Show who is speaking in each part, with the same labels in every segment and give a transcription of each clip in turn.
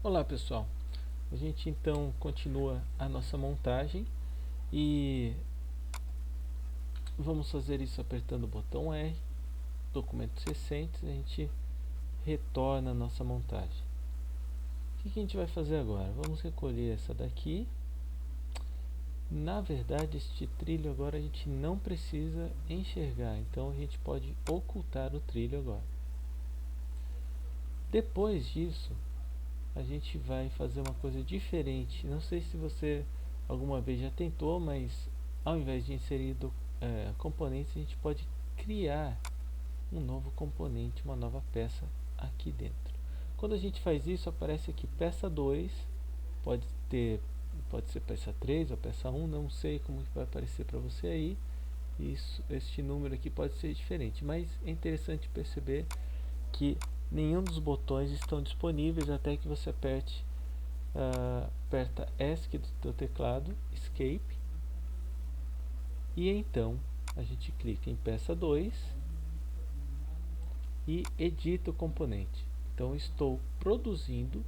Speaker 1: Olá pessoal, a gente então continua a nossa montagem e vamos fazer isso apertando o botão R, documentos recentes, a gente retorna a nossa montagem. O que a gente vai fazer agora? Vamos recolher essa daqui. Na verdade, este trilho agora a gente não precisa enxergar, então a gente pode ocultar o trilho agora. Depois disso, a gente vai fazer uma coisa diferente. Não sei se você alguma vez já tentou, mas ao invés de inserir componentes, a gente pode criar um novo componente, uma nova peça aqui dentro. Quando a gente faz isso, aparece aqui peça 2, pode ter, pode ser peça 3 ou peça 1, não sei como vai aparecer para você aí. Este número aqui pode ser diferente, mas é interessante perceber que nenhum dos botões estão disponíveis até que você aperta ESC do teu teclado, Escape, e então a gente clica em peça 2 e edita o componente. Então estou produzindo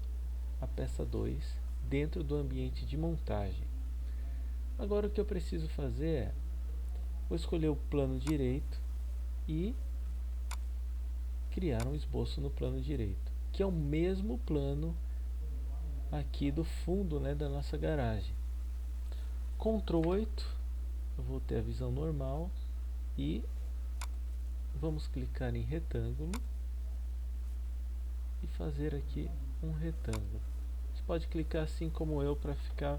Speaker 1: a peça 2 dentro do ambiente de montagem. Agora o que eu preciso fazer é, vou escolher o plano direito e criar um esboço no plano direito, que é o mesmo plano aqui do fundo, né, da nossa garagem. Ctrl 8, eu vou ter a visão normal e vamos clicar em retângulo e fazer aqui um retângulo. Você pode clicar assim como eu para ficar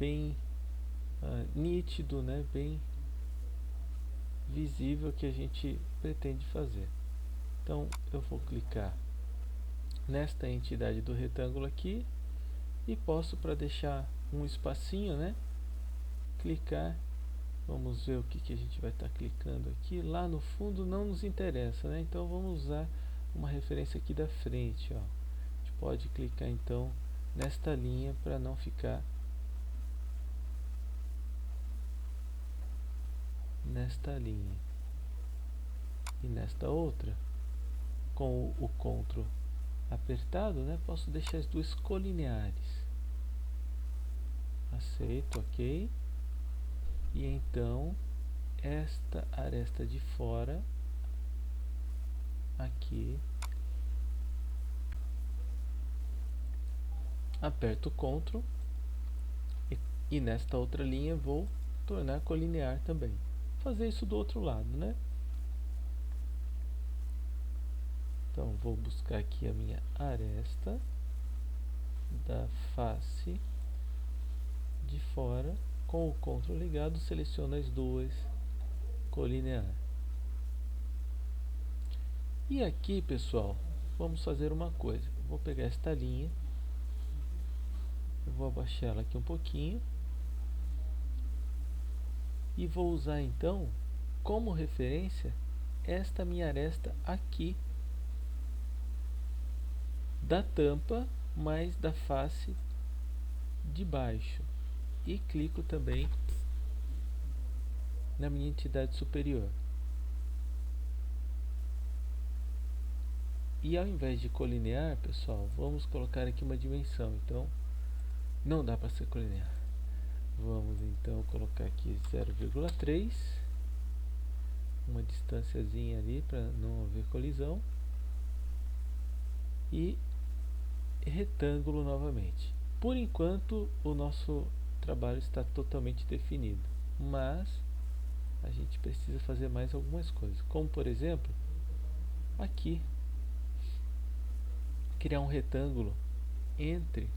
Speaker 1: bem nítido, né, bem visível o que a gente pretende fazer. Então eu vou clicar nesta entidade do retângulo aqui e posso, para deixar um espacinho, né, clicar. Vamos ver o que a gente vai estar clicando aqui. Lá no fundo não nos interessa, né? Então vamos usar uma referência aqui da frente, ó. A gente pode clicar então nesta linha para não ficar nesta linha. E nesta outra, com o Ctrl apertado, né, posso deixar as duas colineares. Aceito, ok. E então esta aresta de fora aqui, aperto o Ctrl e nesta outra linha vou tornar colinear também. Vou fazer isso do outro lado, né? Então vou buscar aqui a minha aresta da face de fora, com o Ctrl ligado, seleciono as duas, colinear. E aqui, pessoal, vamos fazer uma coisa. Vou pegar esta linha, eu vou abaixar ela aqui um pouquinho e vou usar então como referência esta minha aresta aqui da tampa, mais da face de baixo, e clico também na minha entidade superior. E ao invés de colinear, pessoal, vamos colocar aqui uma dimensão. Então não dá para ser colinear. Vamos então colocar aqui 0,3, uma distânciazinha ali para não haver colisão, e retângulo novamente. Por enquanto o nosso trabalho está totalmente definido, mas a gente precisa fazer mais algumas coisas, como por exemplo aqui criar um retângulo entre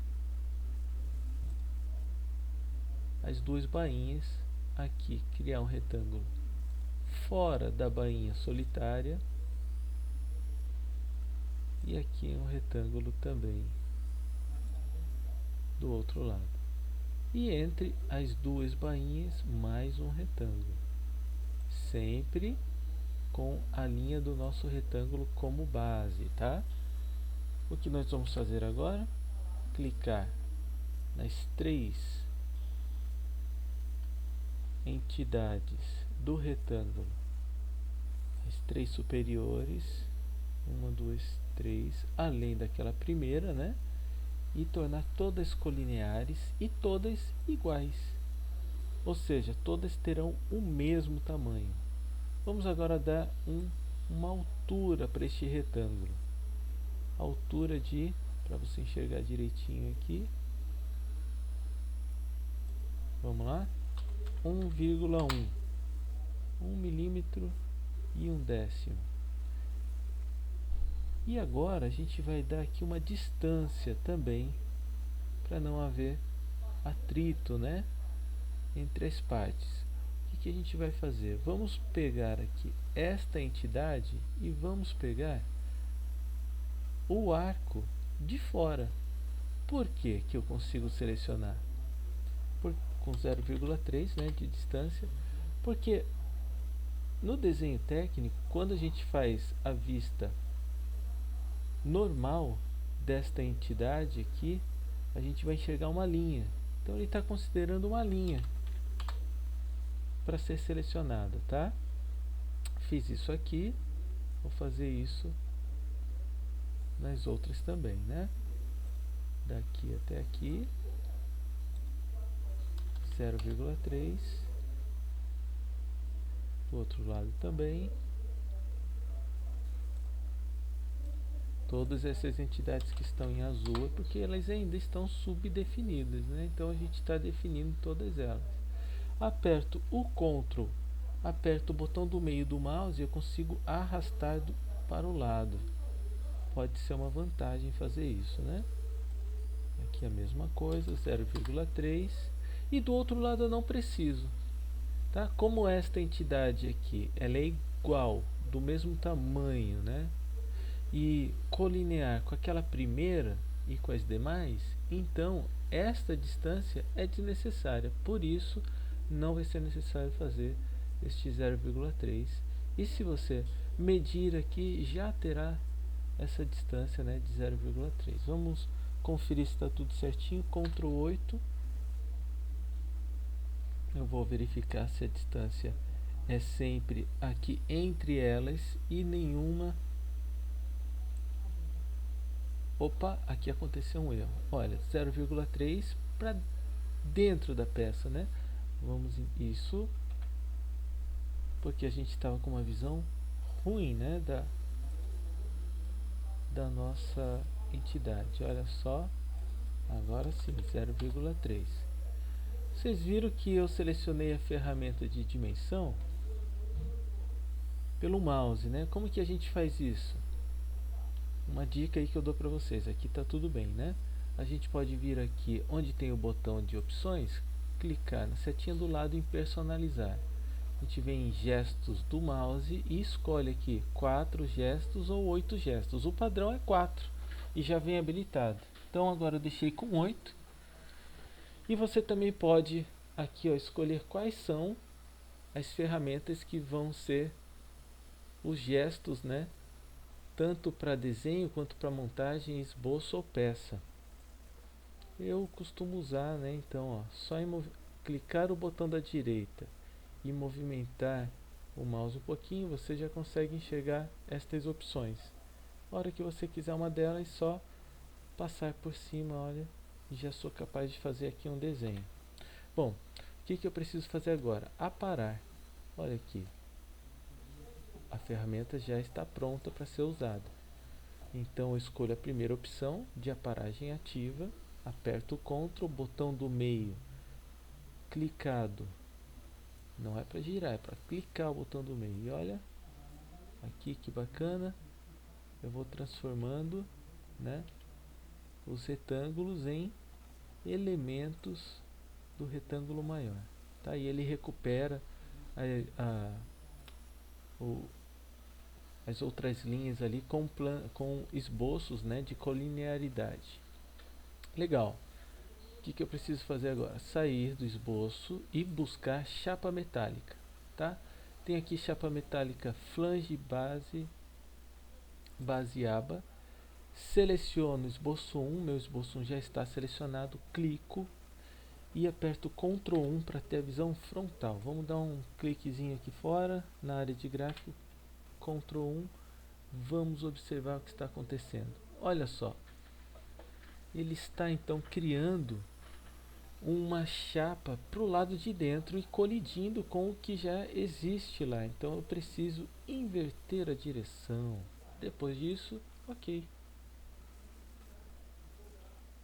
Speaker 1: as duas bainhas, aqui criar um retângulo fora da bainha solitária e aqui um retângulo também do outro lado, e entre as duas bainhas mais um retângulo, sempre com a linha do nosso retângulo como base, tá? O que nós vamos fazer agora? Clicar nas três entidades do retângulo, as três superiores, uma, duas, três, além daquela primeira, né? e tornar todas colineares e todas iguais. Ou seja, todas terão o mesmo tamanho. Vamos agora dar uma altura para este retângulo. Altura para você enxergar direitinho aqui. Vamos lá? 1,1. 1 milímetro e 1/10. E agora a gente vai dar aqui uma distância também, para não haver atrito, né, entre as partes. O que a gente vai fazer? Vamos pegar aqui esta entidade e vamos pegar o arco de fora. Por que eu consigo selecionar? Com 0,3, né, de distância, porque no desenho técnico, quando a gente faz a vista normal desta entidade aqui, a gente vai enxergar uma linha. Então ele está considerando uma linha para ser selecionada, tá? Fiz isso aqui, vou fazer isso nas outras também, né? Daqui até aqui, 0,3. Do outro lado também. Todas essas entidades que estão em azul é porque elas ainda estão subdefinidas, né? Então a gente está definindo todas elas. Aperto o Ctrl, aperto o botão do meio do mouse e eu consigo arrastar para o lado. Pode ser uma vantagem fazer isso, né? Aqui a mesma coisa, 0,3. E do outro lado eu não preciso, tá? Como esta entidade aqui, ela é igual, do mesmo tamanho, né? E colinear com aquela primeira e com as demais, então esta distância é desnecessária. Por isso, não vai ser necessário fazer este 0,3. E se você medir aqui, já terá essa distância, né, de 0,3. Vamos conferir se está tudo certinho. Ctrl 8. Eu vou verificar se a distância é sempre aqui entre elas e nenhuma. Opa, aqui aconteceu um erro. Olha, 0,3 para dentro da peça, né? Vamos isso, porque a gente estava com uma visão ruim, né, da nossa entidade. Olha só, agora sim, 0,3. Vocês viram que eu selecionei a ferramenta de dimensão pelo mouse, né? Como que a gente faz isso? Uma dica aí que eu dou para vocês. Aqui tá tudo bem, né? A gente pode vir aqui onde tem o botão de opções, clicar na setinha do lado em personalizar. A gente vem em gestos do mouse e escolhe aqui 4 gestos ou 8 gestos. O padrão é 4 e já vem habilitado. Então agora eu deixei com 8. E você também pode aqui, ó, escolher quais são as ferramentas que vão ser os gestos, né? Tanto para desenho quanto para montagem, esboço ou peça. Eu costumo usar, né? Então, ó, só clicar o botão da direita e movimentar o mouse um pouquinho, você já consegue enxergar estas opções. A hora que você quiser uma delas, só passar por cima, olha, e já sou capaz de fazer aqui um desenho. Bom, o que eu preciso fazer agora? Aparar. Olha aqui, a ferramenta já está pronta para ser usada. Então eu escolho a primeira opção de aparagem ativa, aperto o Ctrl, botão do meio clicado, não é para girar, é para clicar o botão do meio. E olha, aqui que bacana, eu vou transformando, né, os retângulos em elementos do retângulo maior. Tá? E ele recupera as outras linhas ali com esboços, né, de colinearidade. Legal. O que eu preciso fazer agora? Sair do esboço e buscar chapa metálica. Tá? Tem aqui chapa metálica flange base aba. Seleciono esboço 1, meu esboço 1 já está selecionado, clico e aperto Ctrl 1 para ter a visão frontal. Vamos dar um cliquezinho aqui fora, na área de gráfico, Ctrl 1, vamos observar o que está acontecendo. Olha só, ele está então criando uma chapa para o lado de dentro e colidindo com o que já existe lá. Então eu preciso inverter a direção. Depois disso, ok.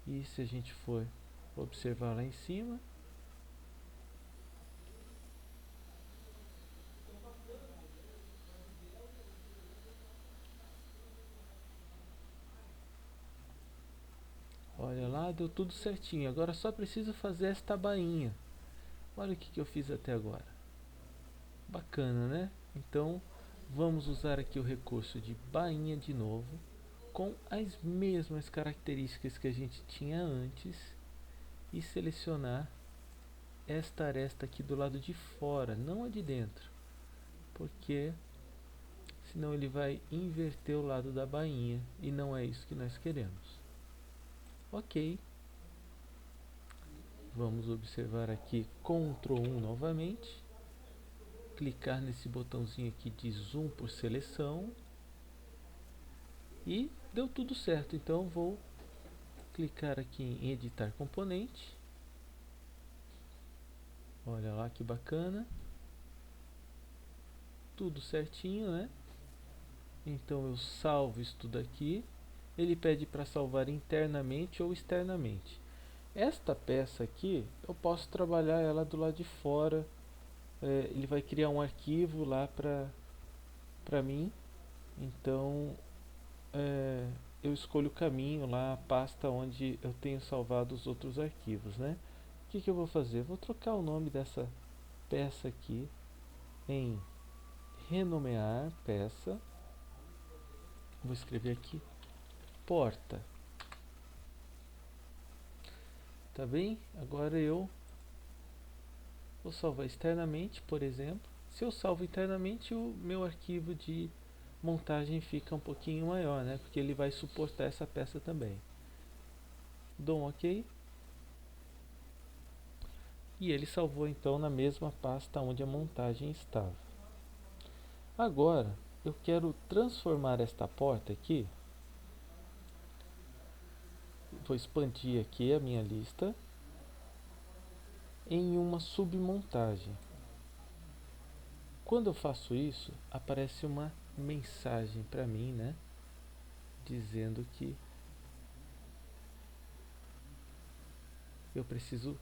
Speaker 1: E se a gente for observar lá em cima, olha lá, deu tudo certinho. Agora só preciso fazer esta bainha. Olha o que eu fiz até agora. Bacana, né? Então vamos usar aqui o recurso de bainha de novo, com as mesmas características que a gente tinha antes, e selecionar esta aresta aqui do lado de fora, não a de dentro, porque senão ele vai inverter o lado da bainha e não é isso que nós queremos. Ok, vamos observar aqui Ctrl 1 novamente, clicar nesse botãozinho aqui de zoom por seleção e deu tudo certo. Então vou clicar aqui em editar componente. Olha lá que bacana, tudo certinho, né? Então eu salvo isso tudo aqui. Ele pede para salvar internamente ou externamente. Esta peça aqui eu posso trabalhar ela do lado de fora. Ele vai criar um arquivo lá para mim. Então eu escolho o caminho lá, a pasta onde eu tenho salvado os outros arquivos, né? O que eu vou fazer? Vou trocar o nome dessa peça aqui em renomear peça. Vou escrever aqui porta. Tá bem? Agora eu vou salvar externamente, por exemplo. Se eu salvo internamente, o meu arquivo de montagem fica um pouquinho maior, né? Porque ele vai suportar essa peça também. Dou um OK. E ele salvou então na mesma pasta onde a montagem estava. Agora eu quero transformar esta porta aqui. Vou expandir aqui a minha lista em uma submontagem. Quando eu faço isso, aparece uma mensagem para mim, né? Dizendo que eu preciso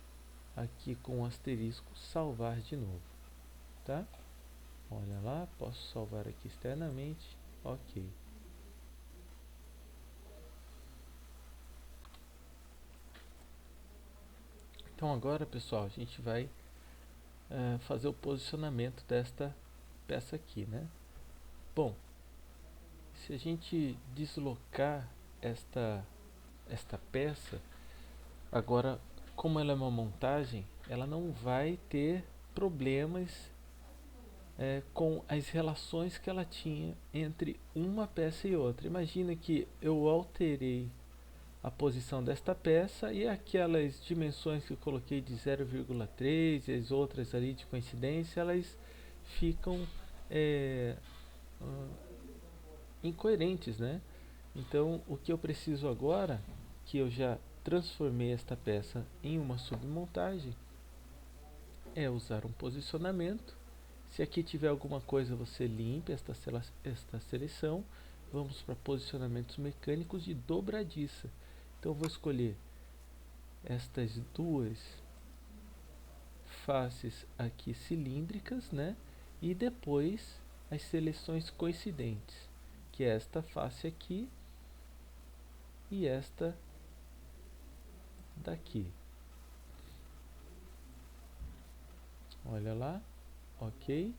Speaker 1: aqui com o asterisco salvar de novo, tá? Olha lá, posso salvar aqui externamente, ok. Então agora, pessoal, a gente vai fazer o posicionamento desta peça aqui, né? Bom, se a gente deslocar esta peça, agora, como ela é uma montagem, ela não vai ter problemas com as relações que ela tinha entre uma peça e outra. Imagina que eu alterei a posição desta peça e aquelas dimensões que eu coloquei de 0,3 e as outras ali de coincidência, elas ficam incoerentes, né? Então o que eu preciso agora, que eu já transformei esta peça em uma submontagem, é usar um posicionamento. Se aqui tiver alguma coisa, você limpa esta seleção. Vamos para posicionamentos mecânicos de dobradiça. Então eu vou escolher estas duas faces aqui cilíndricas, né? E depois as seleções coincidentes, que é esta face aqui e esta daqui. Olha lá, ok,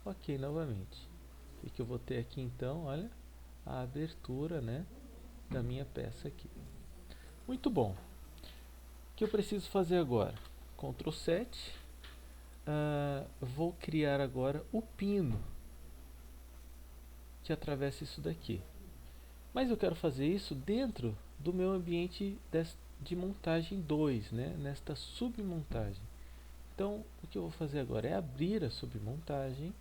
Speaker 1: ok novamente. O que eu vou ter aqui então? Olha a abertura, né, da minha peça aqui. Muito bom. O que eu preciso fazer agora? Ctrl 7. Vou criar agora o pino que atravessa isso daqui. Mas eu quero fazer isso dentro do meu ambiente de montagem 2, né? Nesta submontagem. Então, o que eu vou fazer agora é abrir a submontagem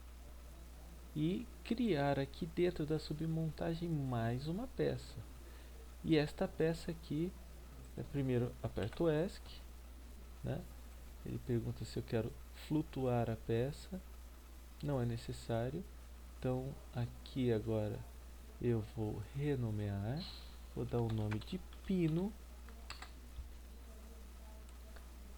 Speaker 1: e criar aqui dentro da submontagem mais uma peça. E esta peça aqui Primeiro aperto o ESC, né? Ele pergunta se eu quero flutuar a peça, não é necessário. Então aqui agora eu vou renomear, vou dar o nome de pino,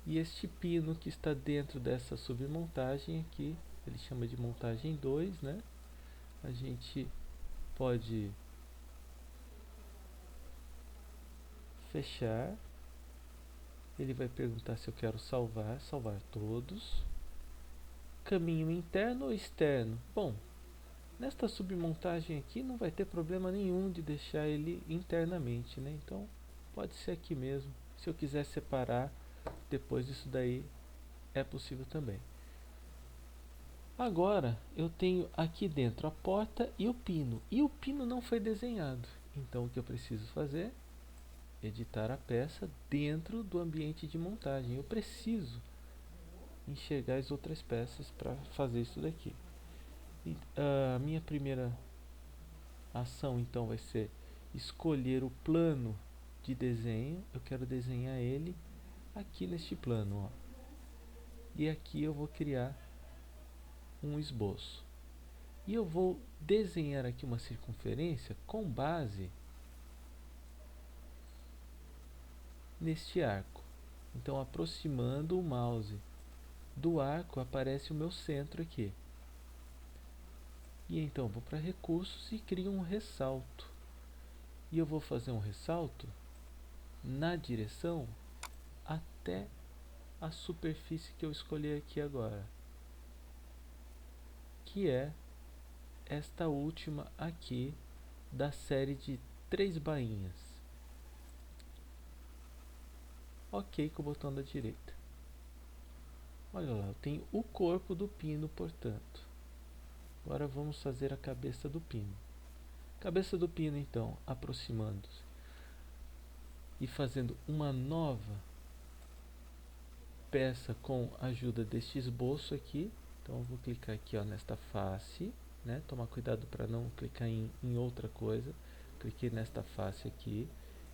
Speaker 1: e este pino que está dentro dessa submontagem aqui, ele chama de montagem 2, né? A gente pode fechar. Ele vai perguntar se eu quero salvar todos. Caminho interno ou externo? Bom, nesta submontagem aqui não vai ter problema nenhum de deixar ele internamente, né? Então pode ser aqui mesmo. Se eu quiser separar depois disso daí, é possível também. Agora eu tenho aqui dentro a porta e o pino. E o pino não foi desenhado. Então o que eu preciso fazer? Editar a peça dentro do ambiente de montagem. Eu preciso enxergar as outras peças para fazer isso daqui. E a minha primeira ação então vai ser escolher o plano de desenho. Eu quero desenhar ele aqui neste plano, ó. E aqui eu vou criar um esboço. E eu vou desenhar aqui uma circunferência com base neste arco. Então, aproximando o mouse do arco, aparece o meu centro aqui. E então vou para recursos e crio um ressalto. E eu vou fazer um ressalto na direção até a superfície que eu escolhi aqui agora, que é esta última aqui da série de 3 bainhas. Ok com o botão da direita. Olha lá, eu tenho o corpo do pino, portanto. Agora vamos fazer a cabeça do pino. Cabeça do pino, então, aproximando-se e fazendo uma nova peça com a ajuda deste esboço aqui. Então eu vou clicar aqui, ó, nesta face, né? Tomar cuidado para não clicar em outra coisa. Cliquei nesta face aqui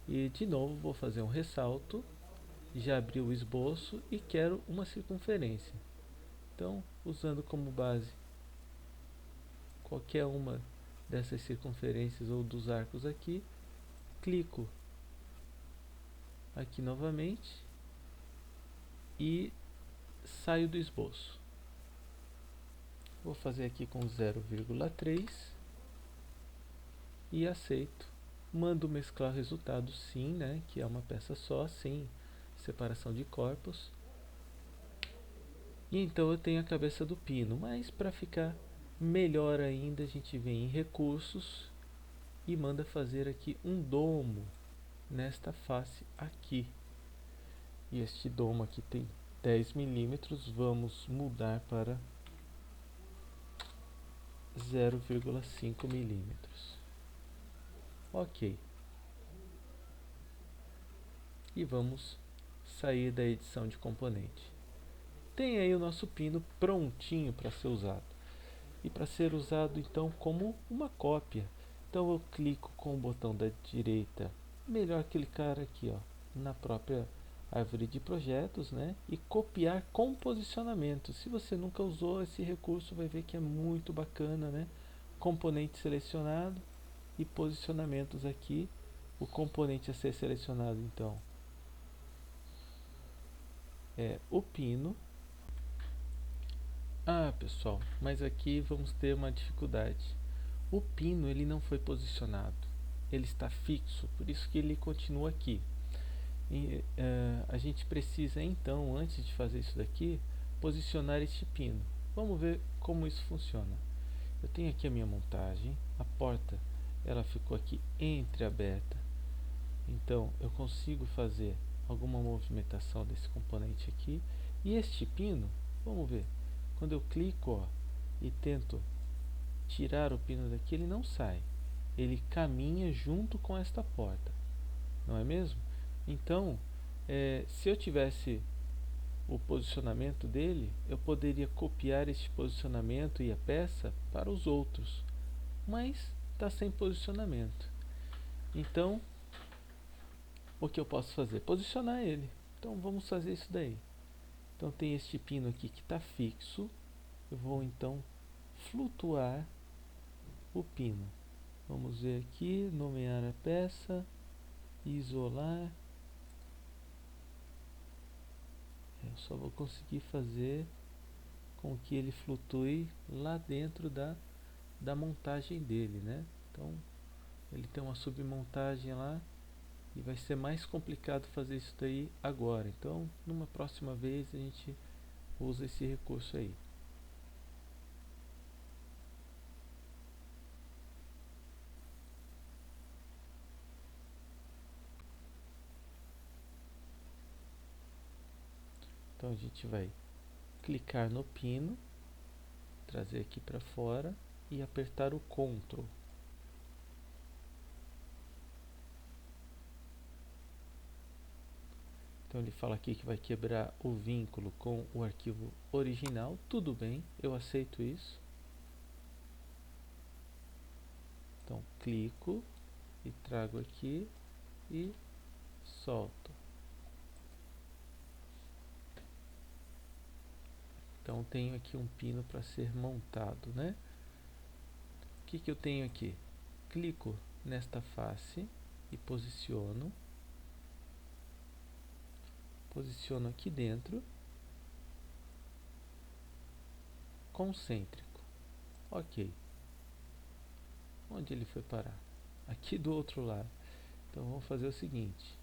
Speaker 1: e de novo vou fazer um ressalto. Já abri o esboço e quero uma circunferência. Então, usando como base qualquer uma dessas circunferências ou dos arcos aqui, clico aqui novamente e saio do esboço. Vou fazer aqui com 0,3 e aceito. Mando mesclar resultado sim, né, que é uma peça só, sem separação de corpos. E então eu tenho a cabeça do pino, mas para ficar melhor ainda, a gente vem em recursos e manda fazer aqui um domo nesta face aqui. E este domo aqui tem 10 milímetros, vamos mudar para 0,5 milímetros. Ok. E vamos sair da edição de componente. Tem aí o nosso pino prontinho para ser usado. E para ser usado então como uma cópia. Então eu clico com o botão da direita, melhor clicar aqui, ó, na própria árvore de projetos, né? E copiar com posicionamento. Se você nunca usou esse recurso, vai ver que é muito bacana, né? Componente selecionado e posicionamentos aqui. O componente a ser selecionado então é o pino. Ah, pessoal, mas aqui vamos ter uma dificuldade. O pino ele não foi posicionado, ele está fixo, por isso que ele continua aqui. E, a gente precisa então, antes de fazer isso daqui, posicionar este pino. Vamos ver como isso funciona. Eu tenho aqui a minha montagem, a porta ela ficou aqui entreaberta, então eu consigo fazer alguma movimentação desse componente aqui. E este pino, vamos ver, quando eu clico, ó, e tento tirar o pino daqui, ele não sai, ele caminha junto com esta porta, não é mesmo? Então, se eu tivesse o posicionamento dele, eu poderia copiar este posicionamento e a peça para os outros, mas está sem posicionamento. Então, o que eu posso fazer? Posicionar ele. Então vamos fazer isso daí. Então tem este pino aqui que está fixo. Eu vou então flutuar o pino. Vamos ver aqui, nomear a peça, isolar. Eu só vou conseguir fazer com que ele flutue lá dentro da montagem dele, né? Então ele tem uma submontagem lá e vai ser mais complicado fazer isso daí agora. Então numa próxima vez a gente usa esse recurso aí. Então a gente vai clicar no pino, trazer aqui para fora e apertar o Ctrl. Então ele fala aqui que vai quebrar o vínculo com o arquivo original. Tudo bem, eu aceito isso. Então clico e trago aqui e solto. Então tenho aqui um pino para ser montado, né? O que eu tenho aqui? Clico nesta face e posiciono aqui dentro, concêntrico. Ok. Onde ele foi parar? Aqui do outro lado. Então vamos fazer o seguinte,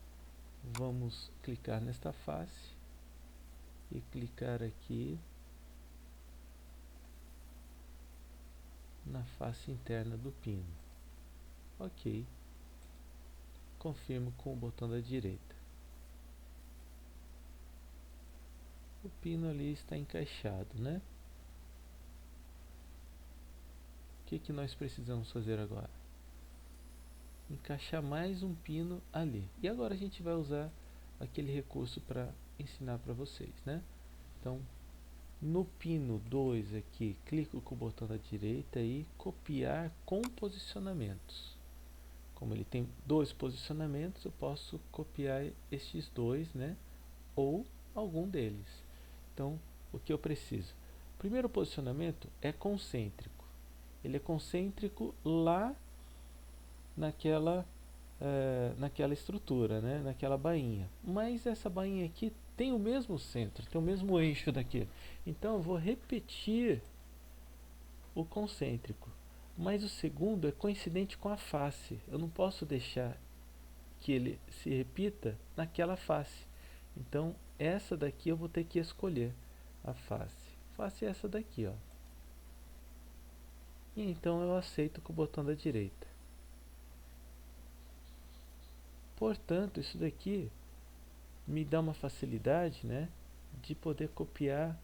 Speaker 1: vamos clicar nesta face e clicar aqui na face interna do pino. Ok. Confirmo com o botão da direita. O pino ali está encaixado, né? O que nós precisamos fazer agora? Encaixar mais um pino ali. E agora a gente vai usar aquele recurso para ensinar para vocês, né? Então, no pino 2 aqui, clico com o botão da direita e copiar com posicionamentos. Como ele tem dois posicionamentos, eu posso copiar estes dois, né? Ou algum deles. Então, o que eu preciso? O primeiro posicionamento é concêntrico. Ele é concêntrico lá naquela estrutura, né? Naquela bainha. Mas essa bainha aqui tem o mesmo centro, tem o mesmo eixo daqui. Então eu vou repetir o concêntrico. Mas o segundo é coincidente com a face. Eu não posso deixar que ele se repita naquela face. Então essa daqui eu vou ter que escolher a face. Face é essa daqui, ó. E então eu aceito com o botão da direita. Portanto, isso daqui me dá uma facilidade, né, de poder copiar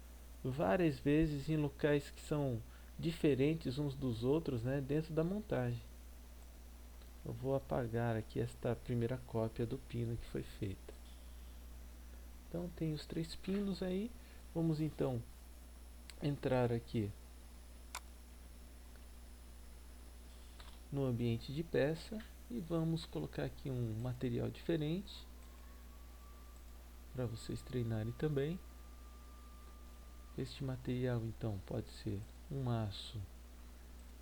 Speaker 1: várias vezes em locais que são diferentes uns dos outros, né, dentro da montagem. Eu vou apagar aqui esta primeira cópia do pino que foi feita. Então tem os três pinos aí. Vamos então entrar aqui no ambiente de peça e vamos colocar aqui um material diferente para vocês treinarem também. Este material então pode ser um aço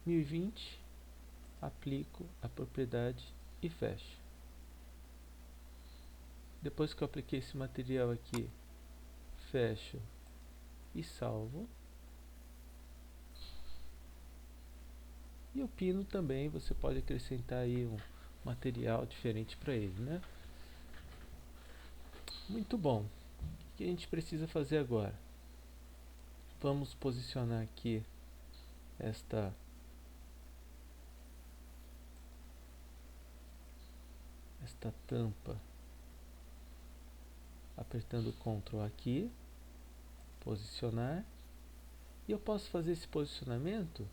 Speaker 1: 1020, aplico a propriedade e fecho. Depois que eu apliquei esse material aqui, fecho e salvo. E o pino também você pode acrescentar aí um material diferente para ele, né? Muito bom. O que a gente precisa fazer agora? Vamos posicionar aqui esta tampa, apertando Ctrl aqui, posicionar. E eu posso fazer esse posicionamento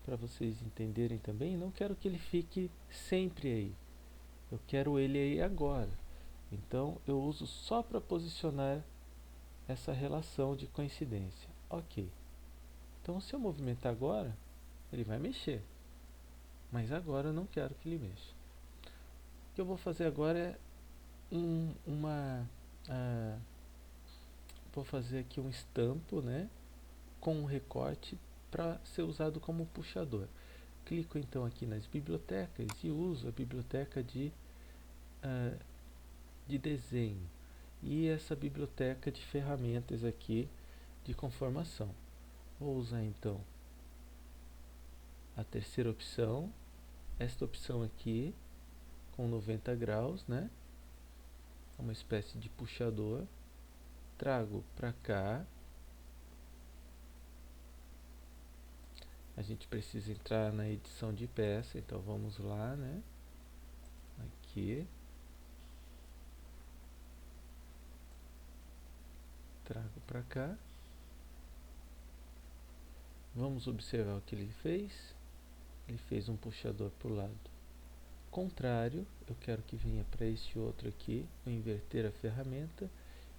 Speaker 1: para vocês entenderem também. Não quero que ele fique sempre aí, eu quero ele aí agora. Então eu uso só para posicionar essa relação de coincidência. Ok. Então se eu movimentar agora, ele vai mexer. Mas agora eu não quero que ele mexa. O que eu vou fazer agora é uma vou fazer aqui um estampo, né, com um recorte para ser usado como puxador. Clico então aqui nas bibliotecas e uso a biblioteca de desenho e essa biblioteca de ferramentas aqui de conformação. Vou usar então a terceira opção, esta opção aqui com 90 graus, né? Uma espécie de puxador. Trago para cá. A gente precisa entrar na edição de peça, então vamos lá, né? Aqui. Trago para cá. Vamos observar o que ele fez. Ele fez um puxador para o lado contrário. Eu quero que venha para este outro aqui. Vou inverter a ferramenta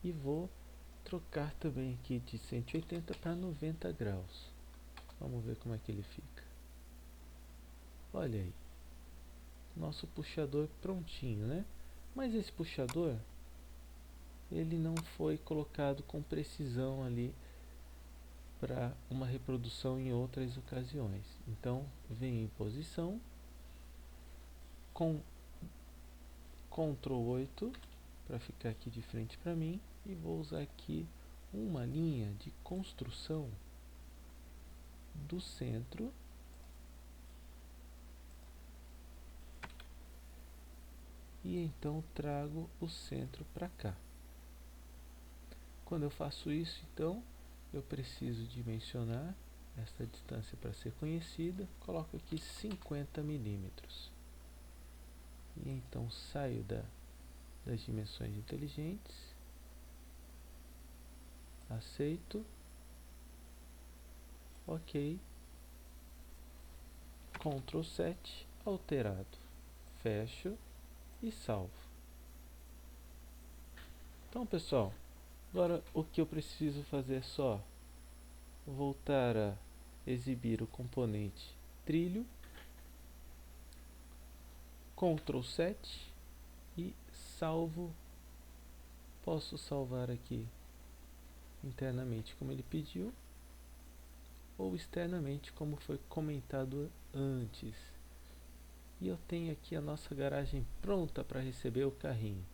Speaker 1: e vou trocar também aqui de 180 para 90 graus. Vamos ver como é que ele fica. Olha aí. Nosso puxador prontinho, né? Mas esse puxador, ele não foi colocado com precisão ali para uma reprodução em outras ocasiões. Então, venho em posição, com Ctrl 8 para ficar aqui de frente para mim e vou usar aqui uma linha de construção do centro e então trago o centro para cá. Quando eu faço isso, então eu preciso dimensionar esta distância para ser conhecida. Coloco aqui 50 milímetros e então saio das dimensões inteligentes, aceito, ok, Ctrl 7, alterado, fecho e salvo. Então, pessoal, agora o que eu preciso fazer é só voltar a exibir o componente trilho, Ctrl 7 e salvo. Posso salvar aqui internamente como ele pediu ou externamente como foi comentado antes. E eu tenho aqui a nossa garagem pronta para receber o carrinho.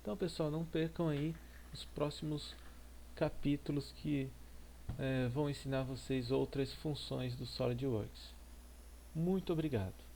Speaker 1: Então, pessoal, não percam aí os próximos capítulos que vão ensinar vocês outras funções do SolidWorks. Muito obrigado.